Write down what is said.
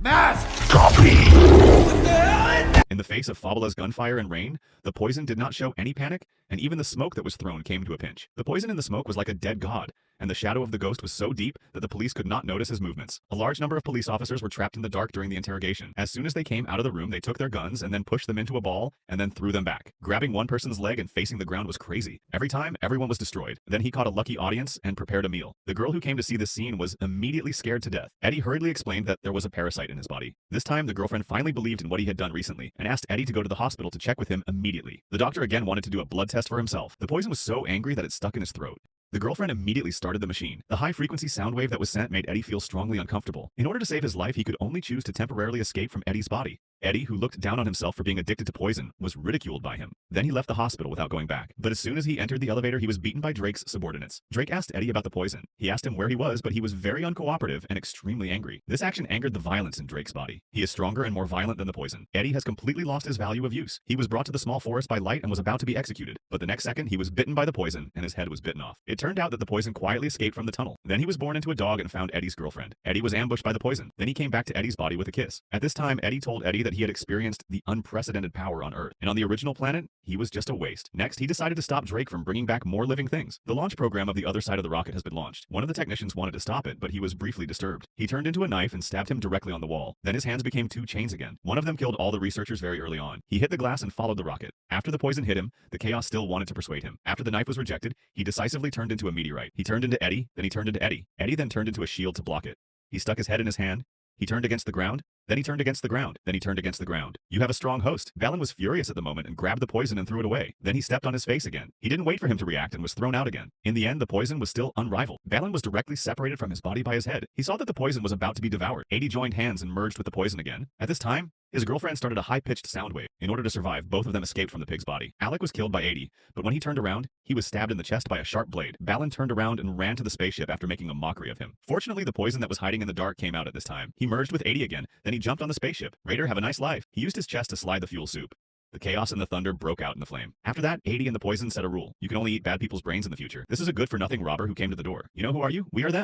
Mask! In the face of Fabula's gunfire and rain, the poison did not show any panic, and even the smoke that was thrown came to a pinch. The poison in the smoke was like a dead god, and the shadow of the ghost was so deep that the police could not notice his movements. A large number of police officers were trapped in the dark during the interrogation. As soon as they came out of the room, they took their guns and then pushed them into a ball and then threw them back. Grabbing one person's leg and facing the ground was crazy. Every time, everyone was destroyed. Then he caught a lucky audience and prepared a meal. The girl who came to see this scene was immediately scared to death. Eddie hurriedly explained that there was a parasite in his body. This time, the girlfriend finally believed in what he had done recently and asked Eddie to go to the hospital to check with him immediately. The doctor again wanted to do a blood test for himself. The poison was so angry that it stuck in his throat. The girlfriend immediately started the machine. The high-frequency sound wave that was sent made Eddie feel strongly uncomfortable. In order to save his life, he could only choose to temporarily escape from Eddie's body. Eddie, who looked down on himself for being addicted to poison, was ridiculed by him. Then he left the hospital without going back. But as soon as he entered the elevator, he was beaten by Drake's subordinates. Drake asked Eddie about the poison. He asked him where he was, but he was very uncooperative and extremely angry. This action angered the violence in Drake's body. He is stronger and more violent than the poison. Eddie has completely lost his value of use. He was brought to the small forest by light and was about to be executed. But the next second, he was bitten by the poison and his head was bitten off. It turned out that the poison quietly escaped from the tunnel. Then he was born into a dog and found Eddie's girlfriend. Eddie was ambushed by the poison. Then he came back to Eddie's body with a kiss. At this time, Eddie told Eddie that he had experienced the unprecedented power on Earth, and on the original planet, he was just a waste. Next, he decided to stop Drake from bringing back more living things. The launch program of the other side of the rocket has been launched. One of the technicians wanted to stop it, but he was briefly disturbed. He turned into a knife and stabbed him directly on the wall. Then his hands became two chains again. One of them killed all the researchers very early on. He hit the glass and followed the rocket. After the poison hit him, the chaos still wanted to persuade him. After the knife was rejected, he decisively turned into a meteorite. He turned into Eddie, then he turned into Eddie. Eddie then turned into a shield to block it. He stuck his head in his hand. He turned against the ground. Then he turned against the ground. Then he turned against the ground. You have a strong host. Valen was furious at the moment and grabbed the poison and threw it away. Then he stepped on his face again. He didn't wait for him to react and was thrown out again. In the end, the poison was still unrivaled. Valen was directly separated from his body by his head. He saw that the poison was about to be devoured. 80 joined hands and merged with the poison again. At this time, his girlfriend started a high-pitched sound wave. In order to survive, both of them escaped from the pig's body. Alec was killed by 80, but when he turned around, he was stabbed in the chest by a sharp blade. Valen turned around and ran to the spaceship after making a mockery of him. Fortunately, the poison that was hiding in the dark came out at this time. He merged with 80 again, then he jumped on the spaceship. Raider, have a nice life. He used his chest to slide the fuel soup. The chaos and the thunder broke out in the flame. After that, 80 and the poison set a rule. You can only eat bad people's brains in the future. This is a good-for-nothing robber who came to the door. You know who are you? We are them.